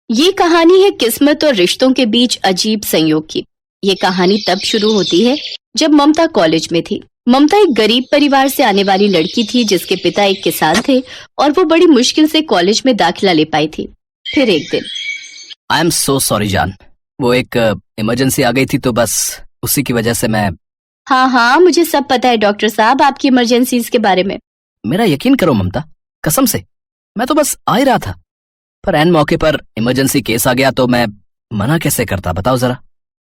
ये कहानी है किस्मत और रिश्तों के बीच अजीब संयोग की। ये कहानी तब शुरू होती है जब ममता कॉलेज में थी। ममता एक गरीब परिवार से आने वाली लड़की थी जिसके पिता एक किसान थे और वो बड़ी मुश्किल से कॉलेज में दाखिला ले पाई थी। फिर एक दिन आई एम सो सॉरी जान, वो एक इमरजेंसी आ गई थी तो बस उसी की वजह से मैं। हाँ, मुझे सब पता है डॉक्टर साहब आपकी इमरजेंसीज के बारे में। मेरा यकीन करो ममता, कसम से मैं तो बस आ ही रहा था, पर एन मौके पर इमरजेंसी केस आ गया तो मैं मना कैसे करता, बताओ जरा।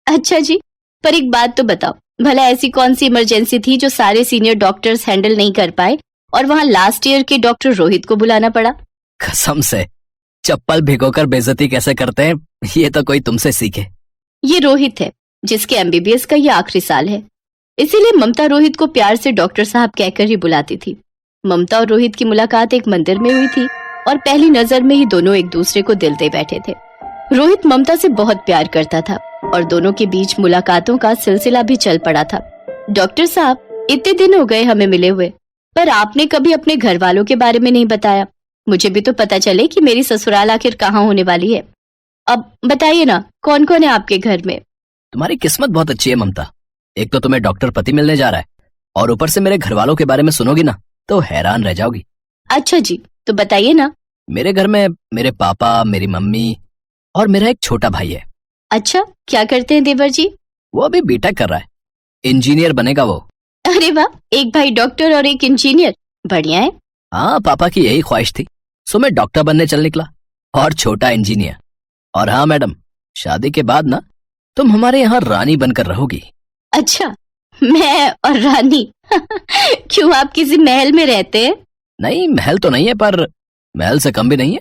अच्छा जी, पर एक बात तो बताओ, भला ऐसी कौन सी इमरजेंसी थी जो सारे सीनियर डॉक्टर्स हैंडल नहीं कर पाए और वहाँ लास्ट ईयर के डॉक्टर रोहित को बुलाना पड़ा? कसम से चप्पल भिगोकर बेइज्जती कैसे करते हैं ये तो कोई तुमसे सीखे। ये रोहित है जिसके एमबीबीएस का ये आखिरी साल है, इसीलिए ममता रोहित को प्यार से डॉक्टर साहब कहकर ही बुलाती थी। ममता और रोहित की मुलाकात एक मंदिर में हुई थी और पहली नजर में ही दोनों एक दूसरे को दिल दे बैठे थे। रोहित ममता से बहुत प्यार करता था और दोनों के बीच मुलाकातों का सिलसिला भी चल पड़ा था। डॉक्टर साहब, इतने दिन हो गए हमें मिले हुए, पर आपने कभी अपने घर वालों के बारे में नहीं बताया। मुझे भी तो पता चले कि मेरी ससुराल आखिर कहाँ होने वाली है। अब बताइए ना, कौन कौन है आपके घर में? तुम्हारी किस्मत बहुत अच्छी है ममता, एक तो तुम्हें डॉक्टर पति मिलने जा रहा है और ऊपर से मेरे घर वालों के बारे में सुनोगी ना तो हैरान रह जाओगी। अच्छा जी, तो बताइए ना। मेरे घर में मेरे पापा, मेरी मम्मी और मेरा एक छोटा भाई है। अच्छा, क्या करते हैं देवर जी? वो अभी बीटेक कर रहा है, इंजीनियर बनेगा वो। अरे वाह, एक भाई डॉक्टर और एक इंजीनियर, बढ़िया है। हाँ, पापा की यही ख्वाहिश थी, सो मैं डॉक्टर बनने चल निकला और छोटा इंजीनियर। और हाँ मैडम, शादी के बाद ना तुम हमारे यहाँ रानी बनकर रहोगी। अच्छा, मैं और रानी? क्यों, आप किसी महल में रहते हैं? नहीं, महल तो नहीं है पर महल से कम भी नहीं है।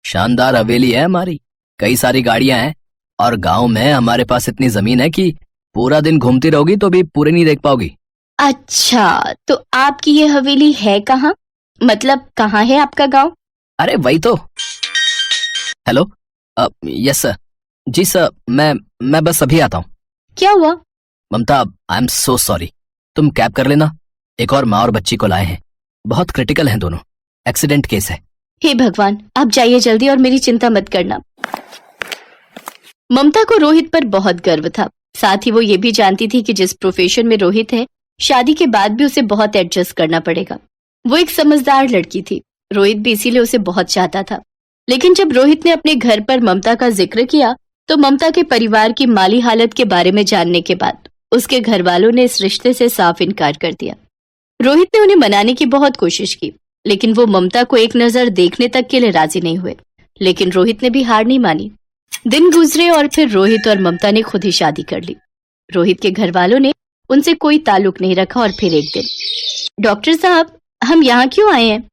शानदार हवेली है हमारी, कई सारी गाड़ियां हैं और गांव में हमारे पास इतनी जमीन है कि पूरा दिन घूमती रहोगी तो भी पूरी नहीं देख पाओगी। अच्छा, तो आपकी ये हवेली है कहाँ? मतलब कहाँ है आपका गांव? अरे वही तो। Hello, yes sir. जी सर, मैं बस अभी आता हूँ। क्या हुआ? Mamata, I am so sorry, तुम कैब कर लेना। एक और माँ और बच्ची को लाए हैं, बहुत क्रिटिकल हैं दोनों, एक्सीडेंट केस है। हे भगवान, आप जाइए जल्दी और मेरी चिंता मत करना। ममता को रोहित पर बहुत गर्व था, साथ ही वो ये भी जानती थी कि जिस प्रोफेशन में रोहित है, शादी के बाद भी उसे बहुत एडजस्ट करना पड़ेगा। वो एक समझदार लड़की थी, रोहित भी इसीलिए उसे बहुत चाहता था। लेकिन जब रोहित ने अपने घर पर ममता का जिक्र किया तो ममता के परिवार की माली हालत के बारे में जानने के बाद उसके घर वालों ने इस रिश्ते से साफ इनकार कर दिया। रोहित ने उन्हें मनाने की बहुत कोशिश की, लेकिन वो ममता को एक नजर देखने तक के लिए राजी नहीं हुए। लेकिन रोहित ने भी हार नहीं मानी। दिन गुजरे और फिर रोहित और ममता ने खुद ही शादी कर ली। रोहित के घर वालों ने उनसे कोई ताल्लुक नहीं रखा और फिर एक दिन, डॉक्टर साहब, हम यहाँ क्यों आए हैं?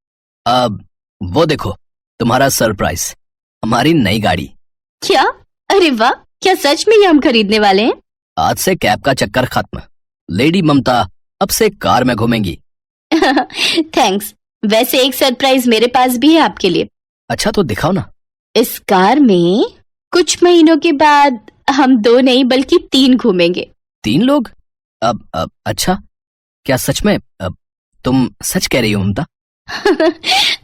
अब वो देखो, तुम्हारा सरप्राइज, हमारी नई गाड़ी। क्या? अरे वाह, क्या सच में ये हम खरीदने वाले हैं? आज से कैब का चक्कर खत्म, लेडी ममता अब से कार में घूमेंगी। थैंक्स। वैसे एक सरप्राइज मेरे पास भी है आपके लिए। अच्छा तो दिखाओ ना। इस कार में कुछ महीनों के बाद हम 2 नहीं बल्कि 3 घूमेंगे। 3 लोग? अब अच्छा, क्या सच में? तुम सच कह रही हो ममता?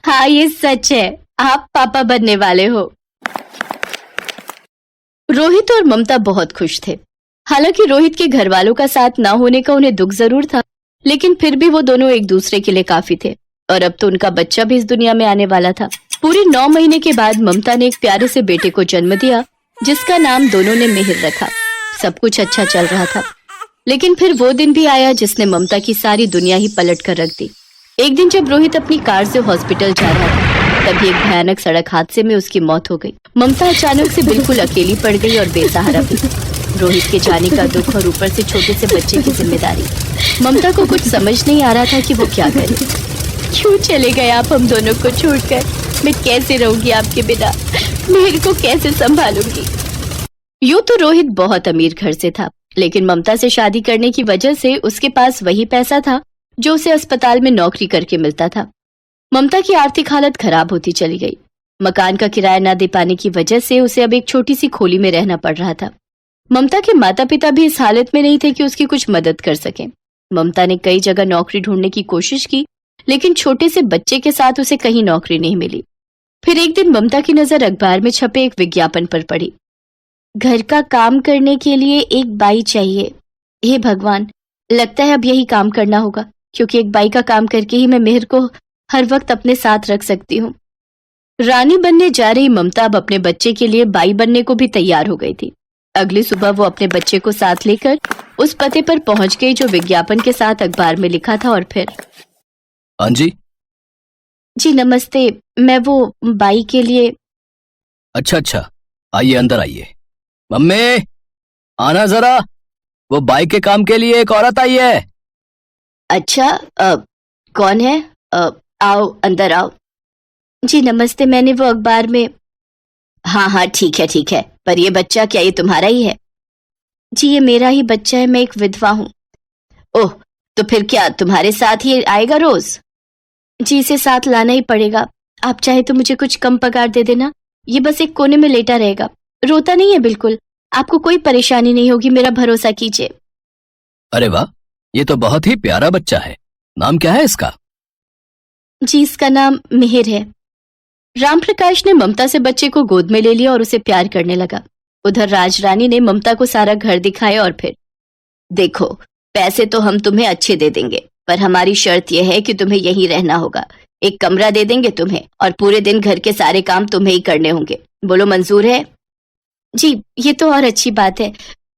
हाँ, ये सच है, आप पापा बनने वाले हो। रोहित और ममता बहुत खुश थे। हालांकि रोहित के घर वालों का साथ ना होने का उन्हें दुख जरूर था, लेकिन फिर भी वो दोनों एक दूसरे के लिए काफी थे और अब तो उनका बच्चा भी इस दुनिया में आने वाला था। पूरे 9 महीने के बाद ममता ने एक प्यारे से बेटे को जन्म दिया जिसका नाम दोनों ने मिहिर रखा। सब कुछ अच्छा चल रहा था, लेकिन फिर वो दिन भी आया जिसने ममता की सारी दुनिया ही पलट कर रख दी। एक दिन जब रोहित अपनी कार से हॉस्पिटल जा रहा था तभी एक भयानक सड़क हादसे में उसकी मौत हो गई। ममता अचानक से बिल्कुल अकेली पड़ गई और बेसहारा भी। रोहित के जाने का दुख और ऊपर से छोटे से बच्चे की जिम्मेदारी। ममता को कुछ समझ नहीं आ रहा था कि वो क्या करे। क्यों चले गए आप हम दोनों को छोड़कर? मैं कैसे रहूंगी आपके बिना? मेरे को कैसे संभालूंगी? यूं तो रोहित बहुत अमीर घर से था, लेकिन ममता से शादी करने की वजह से उसके पास वही पैसा था जो उसे अस्पताल में नौकरी करके मिलता था। ममता की आर्थिक हालत खराब होती चली गई। मकान का किराया न दे पाने की वजह से उसे अब एक छोटी सी खोली में रहना पड़ रहा था। ममता के माता पिता भी इस हालत में नहीं थे कि उसकी कुछ मदद कर सकें। ममता ने कई जगह नौकरी ढूंढने की कोशिश की, लेकिन छोटे से बच्चे के साथ उसे कहीं नौकरी नहीं मिली। फिर एक दिन ममता की नजर अखबार में छपे एक विज्ञापन पर पड़ी। घर का काम करने के लिए एक बाई चाहिए। हे भगवान, लगता है अब यही काम करना होगा, क्योंकि एक बाई का काम करके ही मैं मेहर को हर वक्त अपने साथ रख सकती हूँ। रानी बनने जा रही ममता अब अपने बच्चे के लिए बाई बनने को भी तैयार हो गई थी। अगली सुबह वो अपने बच्चे को साथ लेकर उस पते पर पहुंच गई जो विज्ञापन के साथ अखबार में लिखा था। और फिर हाँ जी नमस्ते, मैं वो बाई के लिए। अच्छा, आइए अंदर आइए। मम्मी, आना जरा, वो बाइक के काम के लिए एक औरत आई है। अच्छा, कौन है? आओ अंदर आओ। जी नमस्ते, मैंने वो अखबार में। हाँ ठीक है, पर ये बच्चा क्या ये तुम्हारा ही है? जी ये मेरा ही बच्चा है, मैं एक विधवा हूँ। ओह, तो फिर क्या तुम्हारे साथ ही आएगा रोज? जी इसे साथ लाना ही पड़ेगा। आप चाहे तो मुझे कुछ कम पगार दे देना, ये बस एक कोने में लेटा रहेगा, रोता नहीं है बिल्कुल। आपको कोई परेशानी नहीं होगी, मेरा भरोसा कीजिए। अरे वाह, ये तो बहुत ही प्यारा बच्चा है। नाम क्या है इसका? जी इसका नाम मिहिर है। रामप्रकाश ने ममता से बच्चे को गोद में ले लिया और उसे प्यार करने लगा। उधर राजरानी ने ममता को सारा घर दिखाया और फिर, देखो पैसे तो हम तुम्हें अच्छे दे देंगे, पर हमारी शर्त यह है कि तुम्हें यहीं रहना होगा। एक कमरा दे देंगे तुम्हें और पूरे दिन घर के सारे काम तुम्हें ही करने होंगे। बोलो मंजूर है? जी ये तो और अच्छी बात है,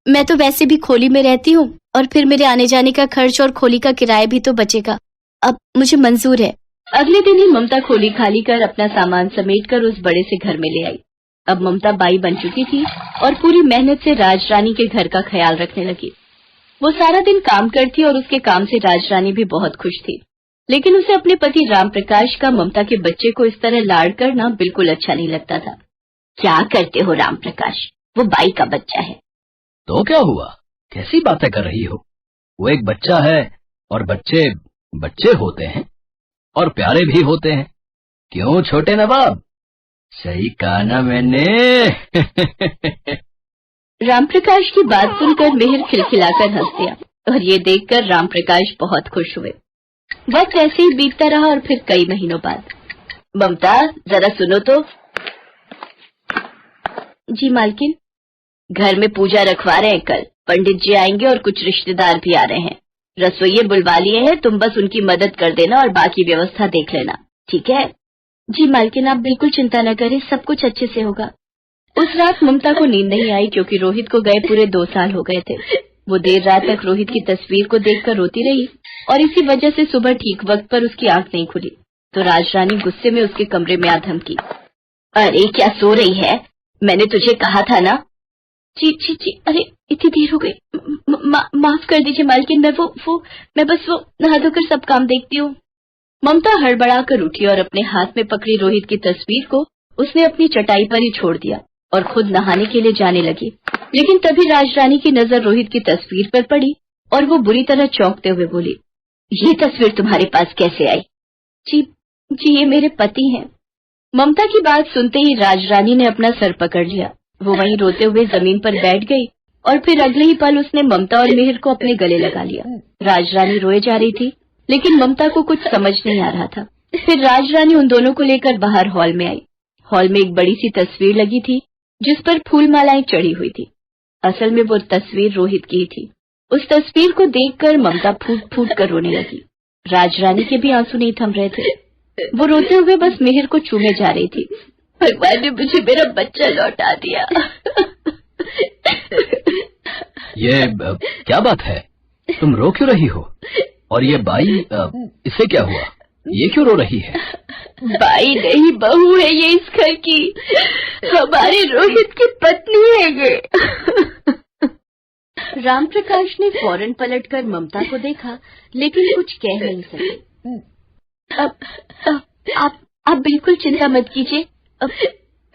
मैं तो वैसे भी खोली में रहती हूँ और फिर मेरे आने जाने का खर्च और खोली का किराया भी तो बचेगा। अब मुझे मंजूर है। अगले दिन ही ममता खोली खाली कर अपना सामान समेट कर उस बड़े से घर में ले आई। अब ममता बाई बन चुकी थी और पूरी मेहनत से राजरानी के घर का ख्याल रखने लगी। वो सारा दिन काम करती और उसके काम से राजरानी भी बहुत खुश थी, लेकिन उसे अपने पति रामप्रकाश का ममता के बच्चे को इस तरह लाड करना बिल्कुल अच्छा नहीं लगता था। क्या करते हो रामप्रकाश, वो बाई का बच्चा है। तो क्या हुआ, कैसी बातें कर रही हो? वो एक बच्चा है और बच्चे बच्चे होते हैं और प्यारे भी होते हैं। क्यों छोटे नवाब, सही कहा ना मैंने? रामप्रकाश की बात सुनकर मिहिर खिलखिलाकर हंस दिया और ये देखकर रामप्रकाश बहुत खुश हुए। वक्त ऐसे ही बीतता रहा और फिर कई महीनों बाद, ममता जरा सुनो तो। जी मालकिन। घर में पूजा रखवा रहे हैं, कल पंडित जी आएंगे और कुछ रिश्तेदार भी आ रहे हैं। रसोइये बुलवा लिए हैं, तुम बस उनकी मदद कर देना और बाकी व्यवस्था देख लेना, ठीक है? जी मालकिन, आप बिल्कुल चिंता न करें, सब कुछ अच्छे से होगा। उस रात ममता को नींद नहीं आई क्योंकि रोहित को गए पूरे 2 साल हो गए थे। वो देर रात तक रोहित की तस्वीर को देखकर रोती रही और इसी वजह से सुबह ठीक वक्त पर उसकी आंख नहीं खुली तो राजरानी गुस्से में उसके कमरे में आ धमकी। अरे क्या सो रही है, मैंने तुझे कहा था ना। जी अरे इतनी देर हो गई, माफ कर दीजिए मालकिन, मैं बस नहा धोकर सब काम देखती हूँ। ममता हड़बड़ाकर उठी और अपने हाथ में पकड़ी रोहित की तस्वीर को उसने अपनी चटाई पर ही छोड़ दिया और खुद नहाने के लिए जाने लगी। लेकिन तभी राजरानी की नजर रोहित की तस्वीर पर पड़ी और वो बुरी तरह चौंकते हुए बोली, ये तस्वीर तुम्हारे पास कैसे आई? जी ये मेरे पति हैं। ममता की बात सुनते ही राजरानी ने अपना सर पकड़ लिया। वो वहीं रोते हुए जमीन पर बैठ गई और फिर अगले ही पल उसने ममता और मिहिर को अपने गले लगा लिया। राजरानी रोए जा रही थी लेकिन ममता को कुछ समझ नहीं आ रहा था। फिर राजरानी उन दोनों को लेकर बाहर हॉल में आई। हॉल में एक बड़ी सी तस्वीर लगी थी जिस पर फूल मालाएं चढ़ी हुई थी। असल में वो तस्वीर रोहित की ही थी। उस तस्वीर को देखकर ममता फूट फूट कर रोने लगी। राजरानी के भी आंसू नहीं थम रहे थे। वो रोते हुए बस मिहिर को चूमे जा रही थी। भगवान ने मुझे मेरा बच्चा लौटा दिया। ये क्या बात है, तुम रो क्यों रही हो? और ये बाई, इससे क्या हुआ, ये क्यों रो रही है? बाई नहीं, बहू है ये इस घर की, हमारे रोहित की पत्नी है ये। रामप्रकाश ने फौरन पलटकर ममता को देखा लेकिन कुछ कह नहीं सके। आप बिल्कुल चिंता मत कीजिए।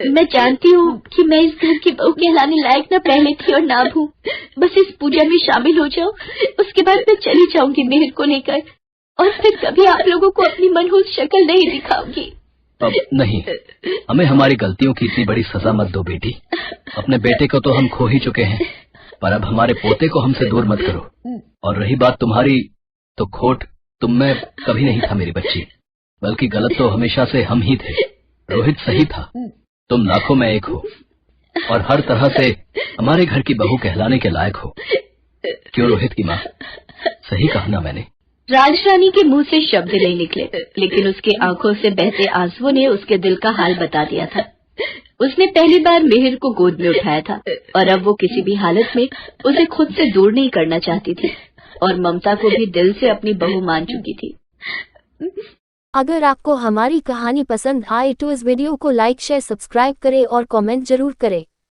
मैं जानती हूँ कि मैं इस घर की बहू कहलाने लायक न पहले थी और ना हूँ। बस इस पूजा में शामिल हो जाओ, उसके बाद मैं चली जाऊंगी मिहिर को लेकर और फिर कभी आप लोगों को अपनी मनहूस शक्ल नहीं दिखाऊंगी। अब नहीं, हमें हमारी गलतियों की इतनी बड़ी सजा मत दो बेटी। अपने बेटे को तो हम खो ही चुके हैं, पर अब हमारे पोते को हमसे दूर मत करो। और रही बात तुम्हारी, तो खोट तुम में कभी नहीं था मेरी बच्ची, बल्कि गलत तो हमेशा से हम ही थे। रोहित सही था, तुम लाखों में एक हो और हर तरह से हमारे घर की बहू कहलाने के लायक हो। क्यों रोहित की माँ, सही कहा ना मैंने? राजरानी के मुंह से शब्द नहीं निकले, लेकिन उसकी आंखों से बहते आंसुओं ने उसके दिल का हाल बता दिया था। उसने पहली बार मिहिर को गोद में उठाया था और अब वो किसी भी हालत में उसे खुद से दूर नहीं करना चाहती थी और ममता को भी दिल से अपनी बहू मान चुकी थी। अगर आपको हमारी कहानी पसंद आए तो इस वीडियो को लाइक शेयर सब्सक्राइब करें और कमेंट जरूर करें।